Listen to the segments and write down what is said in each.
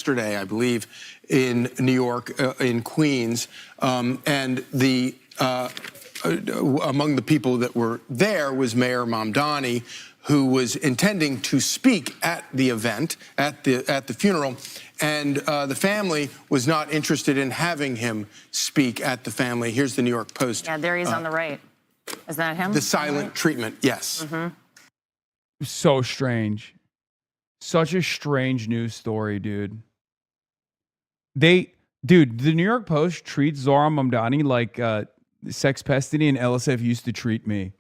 yesterday, I believe, in New York, in Queens, and among the people that were there was Mayor Mamdani, who was intending to speak at the event, at the funeral, and the family was not interested in having him speak at the family. Here's the New York Post. Yeah, there he's on the right. Is that him? The silent treatment, yes. So strange. Such a strange news story, dude. The New York Post treats Zohran Mamdani like Sex Pestity and LSF used to treat me.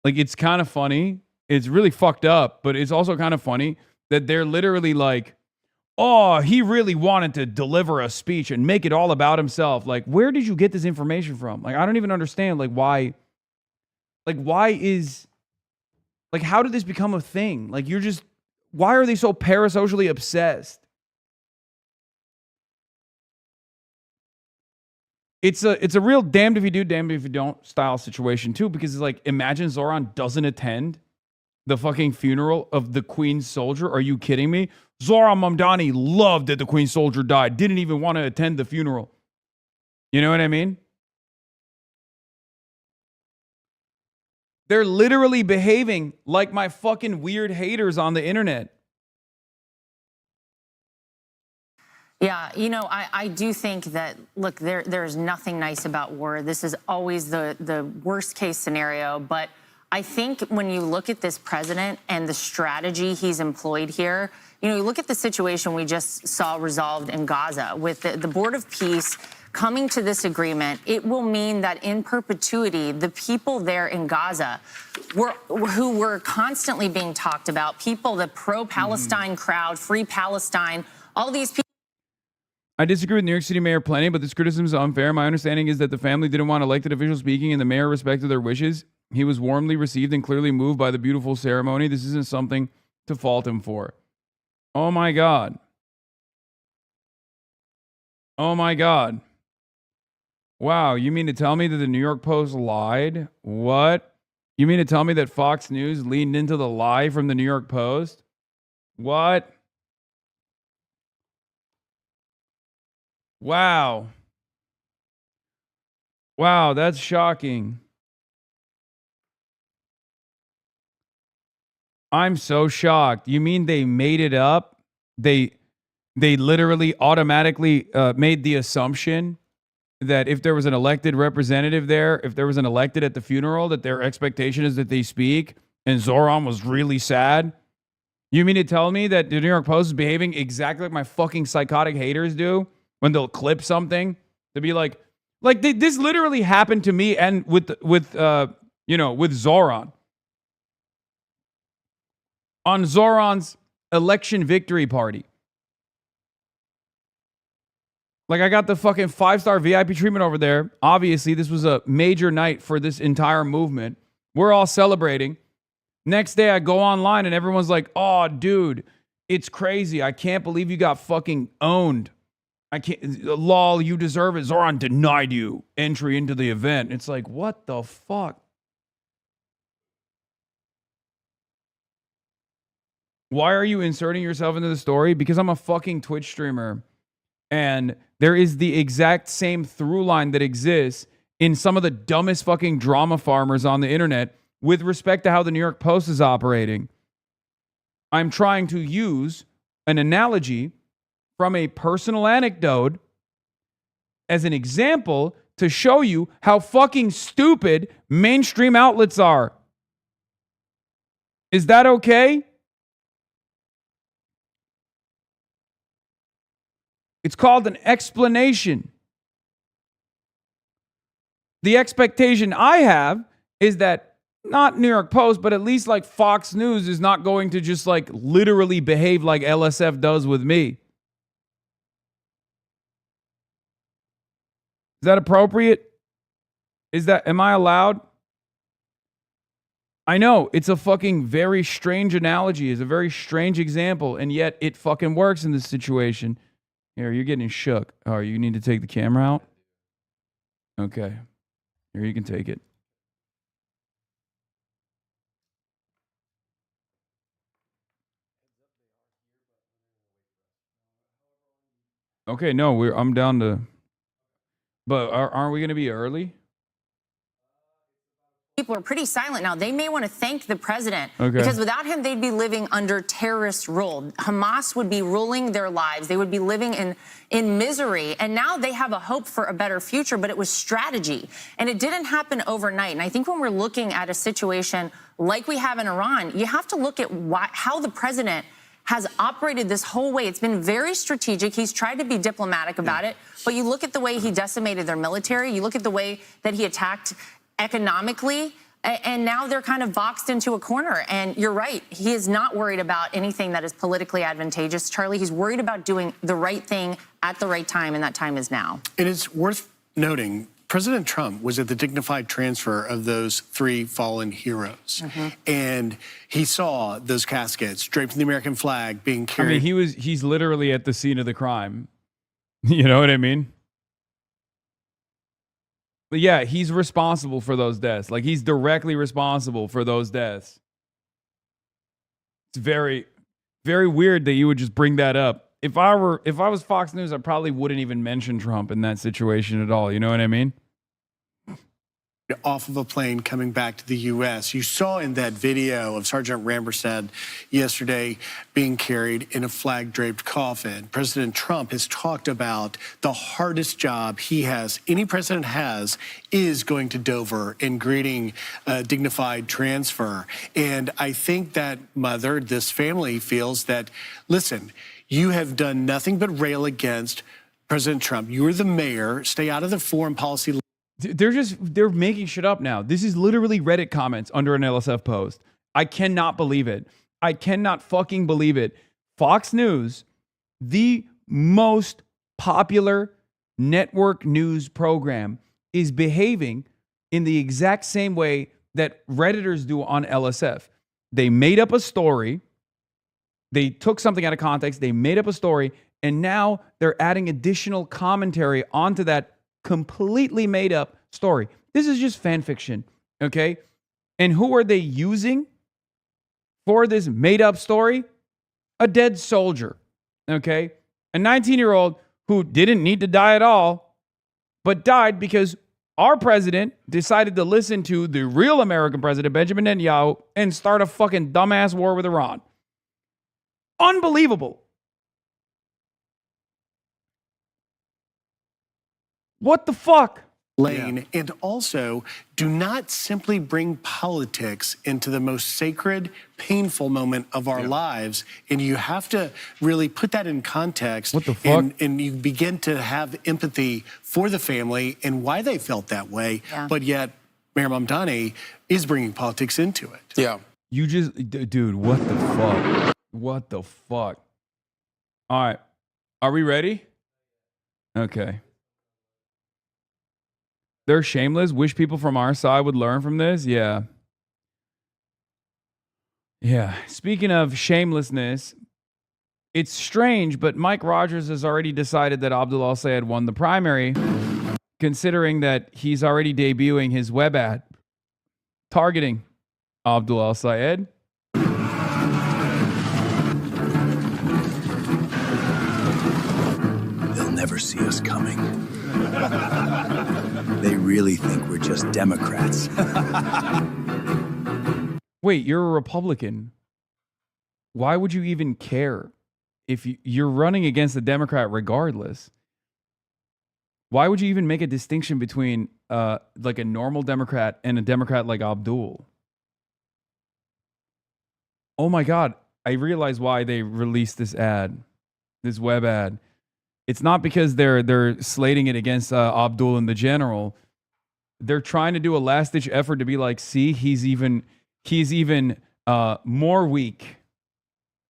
Like, it's kind of funny. It's really fucked up, but it's also kind of funny that they're literally like, oh, he really wanted to deliver a speech and make it all about himself. Like, where did you get this information from? Like, I don't even understand, like, why is, like, how did this become a thing? Like, why are they so parasocially obsessed? It's a real damned if you do, damned if you don't style situation too, because it's like, imagine Zohran doesn't attend the fucking funeral of the Queen's soldier. Are you kidding me? Zohran Mamdani loved that the Queen's soldier died, didn't even want to attend the funeral. You know what I mean? They're literally behaving like my fucking weird haters on the internet. Yeah, you know, I do think that, look, there's nothing nice about war. This is always the worst case scenario. But I think when you look at this president and the strategy he's employed here, you know, you look at the situation we just saw resolved in Gaza with the Board of Peace coming to this agreement. It will mean that in perpetuity, the people there in Gaza who were constantly being talked about, people, the pro-Palestine crowd, Free Palestine, all these people. I disagree with New York City Mayor plenty, but this criticism is unfair. My understanding is that the family didn't want elected officials speaking and the mayor respected their wishes. He was warmly received and clearly moved by the beautiful ceremony. This isn't something to fault him for. Oh my God. Oh my God. Wow, you mean to tell me that the New York Post lied? What? You mean to tell me that Fox News leaned into the lie from the New York Post? What? Wow. Wow, that's shocking. I'm so shocked. You mean they made it up? They literally automatically made the assumption that if there was an elected representative there, if there was an elected at the funeral, that their expectation is that they speak, and Zohran was really sad? You mean to tell me that the New York Post is behaving exactly like my fucking psychotic haters do when they'll clip something to be like this literally happened to me and with Zohran. On Zohran's election victory party. Like, I got the fucking 5-star VIP treatment over there. Obviously, this was a major night for this entire movement. We're all celebrating. Next day, I go online and everyone's like, oh, dude, it's crazy. I can't believe you got fucking owned. I can't, lol, you deserve it. Zohran denied you entry into the event. It's like, what the fuck? Why are you inserting yourself into the story? Because I'm a fucking Twitch streamer. And there is the exact same through line that exists in some of the dumbest fucking drama farmers on the internet with respect to how the New York Post is operating. I'm trying to use an analogy from a personal anecdote as an example to show you how fucking stupid mainstream outlets are. Is that okay? It's called an explanation. The expectation I have is that not New York Post, but at least like Fox News is not going to just like literally behave like LSF does with me. Is that appropriate? Am I allowed? I know it's a fucking very strange analogy. It's a very strange example, and yet it fucking works in this situation. Here, you're getting shook. Oh, you need to take the camera out? Okay. Here, you can take it. Okay, no, I'm down to. But aren't we going to be early? People are pretty silent now. They may want to thank the president Okay. because without him, they'd be living under terrorist rule. Hamas would be ruling their lives. They would be living in misery. And now they have a hope for a better future, but it was strategy. And it didn't happen overnight. And I think when we're looking at a situation like we have in Iran, you have to look at how the president has operated this whole way. It's been very strategic. He's tried to be diplomatic about it. But you look at the way he decimated their military. You look at the way that he attacked economically, and now they're kind of boxed into a corner. And you're right, he is not worried about anything that is politically advantageous, Charlie. He's worried about doing the right thing at the right time, and that time is now. It is worth noting, President Trump was at the dignified transfer of those 3 fallen heroes. And he saw those caskets draped in the American flag being carried. I mean, he's literally at the scene of the crime. You know what I mean? But yeah, he's responsible for those deaths. Like, he's directly responsible for those deaths. It's very, very weird that you would just bring that up. If I was Fox News, I probably wouldn't even mention Trump in that situation at all. You know what I mean? Off of a plane coming back to the U.S. You saw in that video of Sergeant Rampersad yesterday being carried in a flag-draped coffin. President Trump has talked about the hardest job any president has, is going to Dover and greeting a dignified transfer. And I think that this family feels that, listen, you have done nothing but rail against President Trump. You're the mayor. Stay out of the foreign policy. They're making shit up now. This is literally Reddit comments under an LSF post. I cannot believe it. I cannot fucking believe it. Fox News, the most popular network news program, is behaving in the exact same way that Redditors do on LSF. They made up a story. They took something out of context. They made up a story. And now they're adding additional commentary onto that completely made up story. This is just fan fiction, okay? And who are they using for this made up story? A dead soldier, okay? A 19-year-old who didn't need to die at all, but died because our president decided to listen to the real American president, Benjamin Netanyahu, and start a fucking dumbass war with Iran. Unbelievable. What the fuck? Lane. And also, do not simply bring politics into the most sacred, painful moment of our lives. And you have to really put that in context. What the fuck? And you begin to have empathy for the family and why they felt that way. But yet, Mayor Mamdani is bringing politics into it. Yeah. You just, dude, what the fuck? What the fuck? All right. Are we ready? Okay. They're shameless. Wish people from our side would learn from this. Yeah. Yeah. Speaking of shamelessness, it's strange, but Mike Rogers has already decided that Abdul Al-Sayed won the primary, considering that he's already debuting his web ad targeting Abdul Al-Sayed. They'll never see us coming. They really think we're just Democrats. Wait, you're a Republican. Why would you even care if you're running against a Democrat regardless? Why would you even make a distinction between like a normal Democrat and a Democrat like Abdul? Oh my God, I realize why they released this ad, this web ad. It's not because they're slating it against Abdul and the general. They're trying to do a last-ditch effort to be like, see, he's even more weak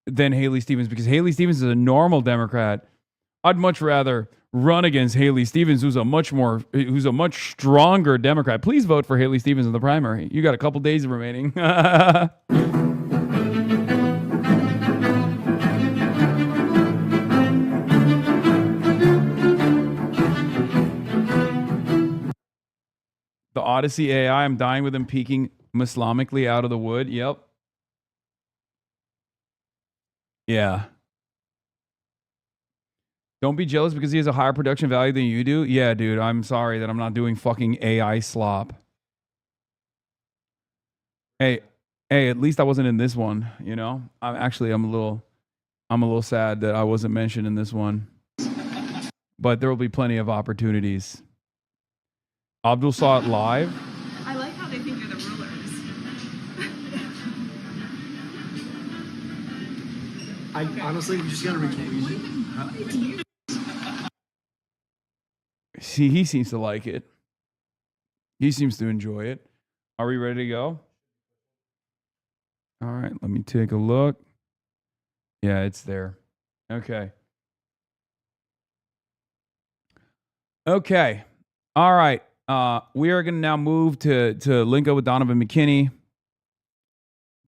than Haley Stevens, because Haley Stevens is a normal Democrat. I'd much rather run against Haley Stevens, who's a much stronger Democrat. Please vote for Haley Stevens in the primary. You got a couple days remaining. The Odyssey AI, I'm dying with him peeking Islamically out of the wood. Yep. Yeah. Don't be jealous because he has a higher production value than you do. Yeah, dude, I'm sorry that I'm not doing fucking AI slop. Hey, at least I wasn't in this one, you know? I'm a little sad that I wasn't mentioned in this one. But there will be plenty of opportunities. Abdul saw it live. I like how they think you're the rulers. I honestly, we just gotta recap. See, he seems to like it. He seems to enjoy it. Are we ready to go? All right, let me take a look. Yeah, it's there. Okay. Okay. All right. We are going to now move to Linko with Donovan McKinney.